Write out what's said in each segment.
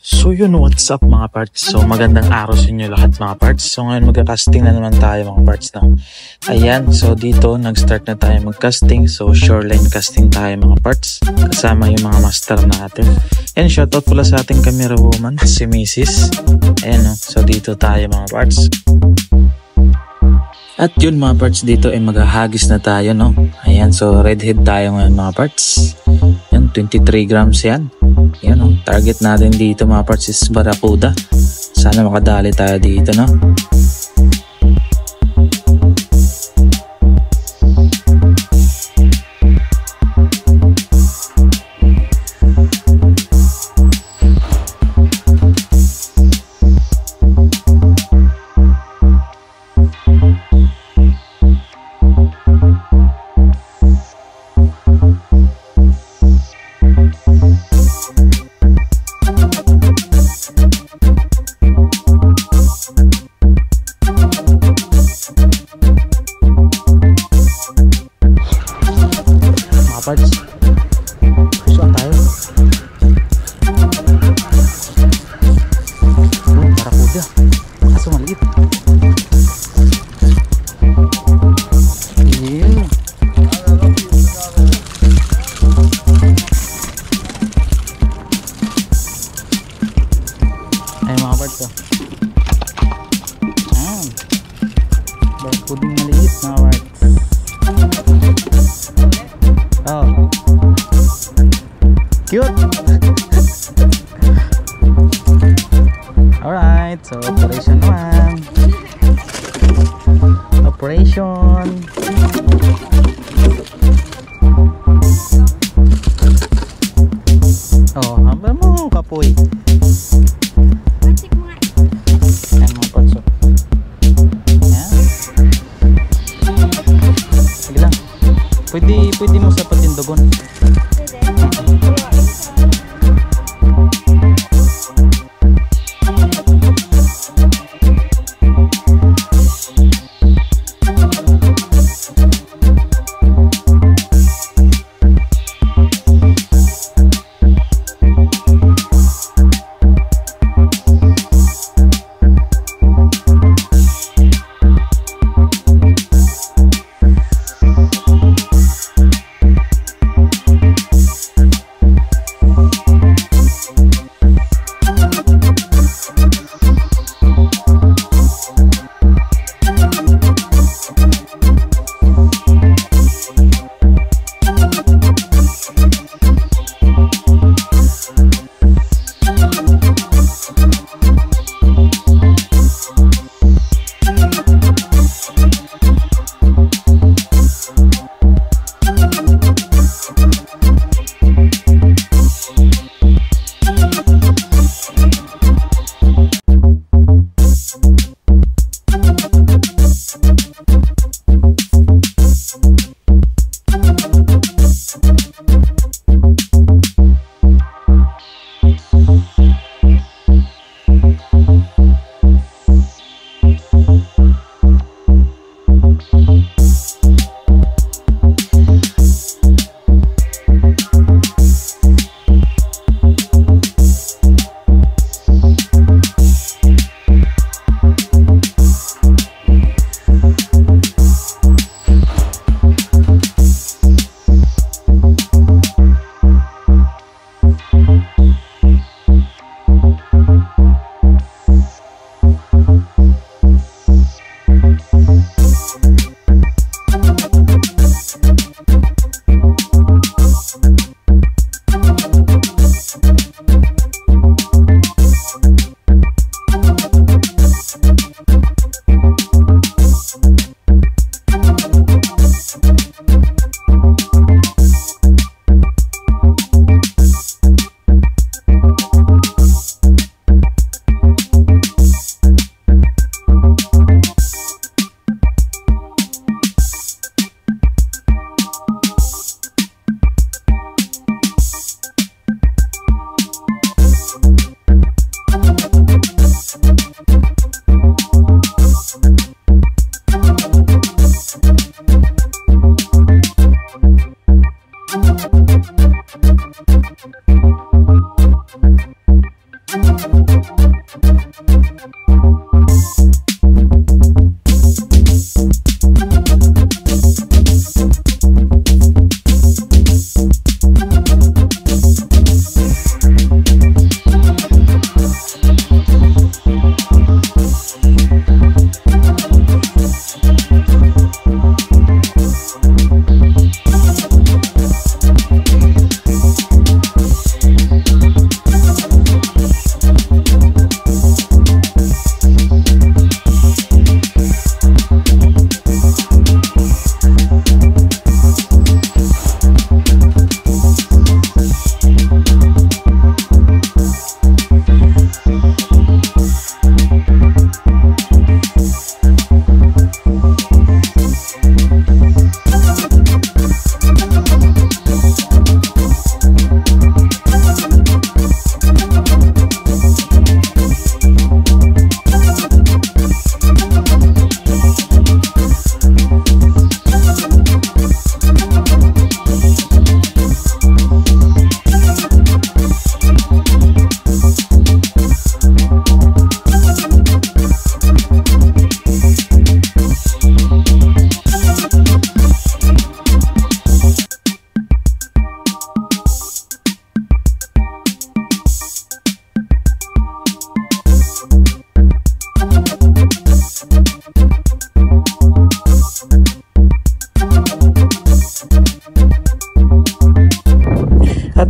So yun, what's up mga parts? So magandang araw sa inyo lahat mga parts. So ngayon magka-casting na naman tayo mga parts na. Ayan, so dito nag-start na tayo mag-casting. So shoreline casting tayo mga parts. Kasama yung mga master natin. And shoutout pala sa ating camera woman, si Mrs. Ayan o, so dito tayo mga parts. At yun mga parts, dito ay maghahagis na tayo no. Ayan, so redhead tayo ngayon mga parts. Yan, 23 grams yan. Yan o, target natin dito mga parts is Barracuda. Sana makadali tayo dito no. Parts. Susuan tayo. Barracuda. Kaso maliit. Yeah. Ay mga parts oh. Barracuda maliit mga parts. Oh. Cute. Alright, so operation naman. Operation. Oh, haba mo kapoy. Ayan mga parts. Ayan. Sige lang. Pwede mo sa patindogon.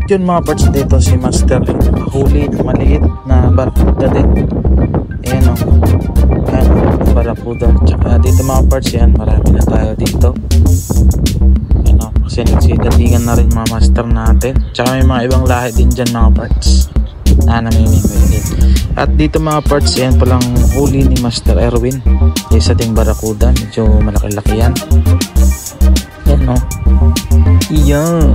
yun mga parts, dito si Master huli ng maliit na barakuda din. Ayan o. Ayan o, barakuda. Tsaka dito mga parts yan, marami na tayo dito. Ayan o, kasi nagsidatingan na rin mga master natin. Tsaka may mga ibang lahi din dyan mga parts na namimingwin din. At dito mga parts, yan palang huli ni Master Erwin. Isa ding barakuda, medyo malaki-laki yan. Ayan o. Iyan.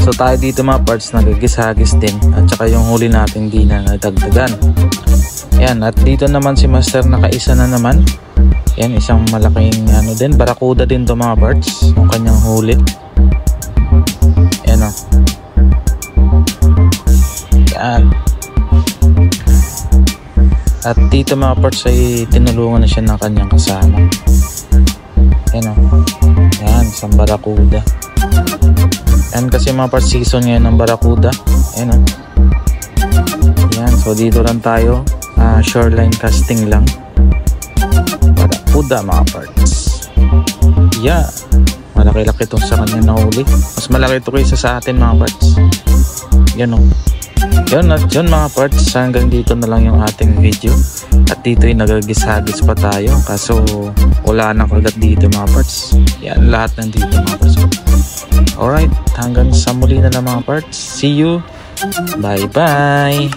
So tayo dito mga parts, nagagis-hagis din. At saka yung huli natin di na nadagdagan. Yan, at dito naman si Master nakaisa na naman. Yan, isang malaking ano din, barakuda din to mga parts, yung kanyang huli. Yan o. Yan. At dito mga parts ay tinulungan na siya ng kanyang kasama. Yan o. Yan, isang barakuda. Yan kasi mga parts, season ngayon ng barakuda. Yan o. Yan, so dito lang tayo. Shoreline casting lang. Barakuda mga parts. Yeah. Malaki-laki itong sa kanya nahuli. Mas malaki ito kaysa sa atin mga parts. Yan o. Yun at yun mga parts, hanggang dito na lang yung ating video. At dito ay nagagis-hagis pa tayo. Kaso wala na kagat dito mga parts. Yan, lahat nandito mga parts. Alright, hanggang sa muli na lang mga parts. See you. Bye bye.